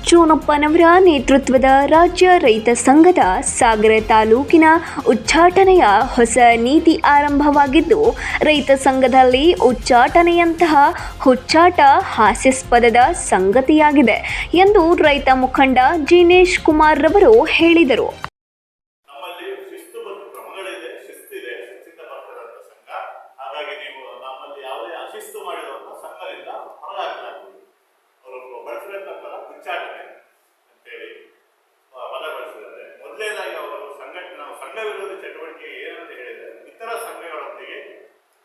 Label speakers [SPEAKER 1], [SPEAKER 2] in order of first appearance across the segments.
[SPEAKER 1] ಚೂನಪ್ಪನವರ ನೇತೃತ್ವದ ರಾಜ್ಯ ರೈತ ಸಂಘದ ಸಾಗರ ತಾಲೂಕಿನ ಉಚ್ಚಾಟನೆಯ ಹೊಸ ನೀತಿ ಆರಂಭವಾಗಿದ್ದು, ರೈತ ಸಂಘದಲ್ಲಿ ಉಚ್ಚಾಟನೆಯಂತಹ ಹುಚ್ಚಾಟ ಹಾಸ್ಯಾಸ್ಪದದ ಸಂಗತಿಯಾಗಿದೆ ಎಂದು ರೈತ ಮುಖಂಡ ಜಿನೇಶ್ ಕುಮಾರ್ ರವರು ಹೇಳಿದರು.
[SPEAKER 2] ಉಚ್ಚಾಟನೆ ಅಂತೇಳಿ ಪದ ಬಳಸಿದ್ದಾರೆ. ಮೊದಲನೇದಾಗಿ ಅವರು ಸಂಘ ವಿರೋಧಿ ಚಟುವಟಿಕೆ ಏನಂತ ಹೇಳಿದರೆ, ಇತರ ಸಂಘಗಳೊಂದಿಗೆ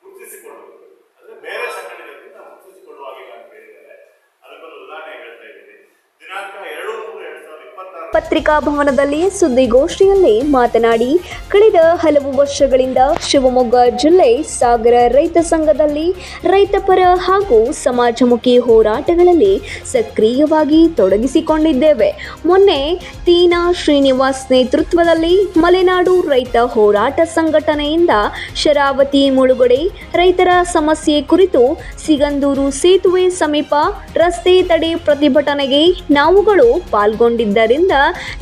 [SPEAKER 2] ಗುರುತಿಸಿಕೊಳ್ಳುವುದು, ಅಂದರೆ ಬೇರೆ ಸಂಘಟನೆ ಜೊತೆ ನಾವು ಗುರುತಿಸಿಕೊಳ್ಳುವಾಗಿಲ್ಲ ಅಂತ ಹೇಳಿದ್ದಾರೆ. ಅದಕ್ಕೊಂದು ಉದಾಹರಣೆ ಹೇಳ್ತಾ ಇದ್ದೀನಿ. ದಿನಾಂಕ 2/3/2026
[SPEAKER 1] ಪತ್ರಿಕಾ ಭವನದಲ್ಲಿ ಸುದ್ದಿಗೋಷ್ಠಿಯಲ್ಲಿ ಮಾತನಾಡಿ, ಕಳೆದ ಹಲವು ವರ್ಷಗಳಿಂದ ಶಿವಮೊಗ್ಗ ಜಿಲ್ಲೆ ಸಾಗರ ರೈತ ಸಂಘದಲ್ಲಿ ರೈತಪರ ಹಾಗೂ ಸಮಾಜಮುಖಿ ಹೋರಾಟಗಳಲ್ಲಿ ಸಕ್ರಿಯವಾಗಿ ತೊಡಗಿಸಿಕೊಂಡಿದ್ದೇವೆ. ಮೊನ್ನೆ ತೀನಾ ಶ್ರೀನಿವಾಸ್ ನೇತೃತ್ವದಲ್ಲಿ ಮಲೆನಾಡು ರೈತ ಹೋರಾಟ ಸಂಘಟನೆಯಿಂದ ಶರಾವತಿ ಮುಳುಗಡೆ ರೈತರ ಸಮಸ್ಯೆ ಕುರಿತು ಸಿಗಂದೂರು ಸೇತುವೆ ಸಮೀಪ ರಸ್ತೆ ತಡೆ ಪ್ರತಿಭಟನೆಗೆ ನಾವುಗಳು ಪಾಲ್ಗೊಂಡಿದ್ದರಿಂದ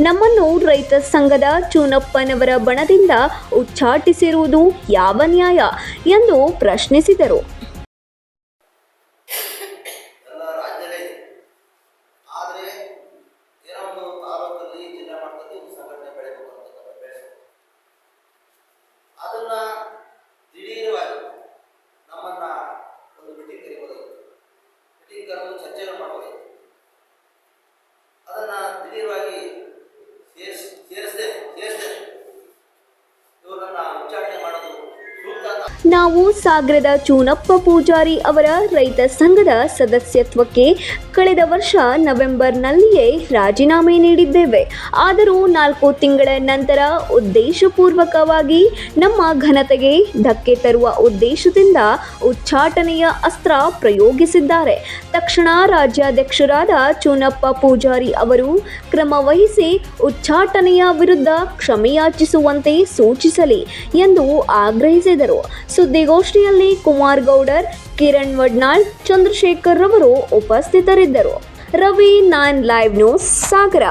[SPEAKER 1] ನಮ್ಮನ್ನು ರೈತ ಸಂಘದ ಚೂನಪ್ಪನವರ ಬಣದಿಂದ ಉಚ್ಚಾಟಿಸಿರುವುದು ಯಾವ ನ್ಯಾಯ ಎಂದು ಪ್ರಶ್ನಿಸಿದರು.
[SPEAKER 3] ಅದನ್ನು ದಿಢೀರವಾಗಿ ಸೇರಿಸದೆ ಇವರನ್ನ ಉಚ್ಚಾಟನೆ ಮಾಡೋದು
[SPEAKER 1] ನಾವು ಸಾಗರದ ಚೂನಪ್ಪ ಪೂಜಾರಿ ಅವರ ರೈತ ಸಂಘದ ಸದಸ್ಯತ್ವಕ್ಕೆ ಕಳೆದ ವರ್ಷ ನವೆಂಬರ್ನಲ್ಲಿಯೇ ರಾಜೀನಾಮೆ ನೀಡಿದ್ದೇವೆ. ಆದರೂ 4 ತಿಂಗಳ ನಂತರ ಉದ್ದೇಶಪೂರ್ವಕವಾಗಿ ನಮ್ಮ ಘನತೆಗೆ ಧಕ್ಕೆ ತರುವ ಉದ್ದೇಶದಿಂದ ಉಚ್ಚಾಟನೆಯ ಅಸ್ತ್ರ ಪ್ರಯೋಗಿಸಿದ್ದಾರೆ. ತಕ್ಷಣ ರಾಜ್ಯಾಧ್ಯಕ್ಷರಾದ ಚೂನಪ್ಪ ಪೂಜಾರಿ ಅವರು ಕ್ರಮ ವಹಿಸಿ ಉಚ್ಚಾಟನೆಯ ವಿರುದ್ಧ ಕ್ಷಮೆಯಾಚಿಸುವಂತೆ ಸೂಚಿಸಲಿ ಎಂದು ಆಗ್ರಹಿಸಿದರು. ಸುದ್ದಿಗೋಷ್ಠಿಯಲ್ಲಿ ಕುಮಾರ್ ಗೌಡರ್, ಕಿರಣ್ ವಡ್ನಾಳ್, ಚಂದ್ರಶೇಖರ್ ರವರು ಉಪಸ್ಥಿತರಿದ್ದರು. ರವಿ 9 ಲೈವ್ ನ್ಯೂಸ್ ಸಾಗರ.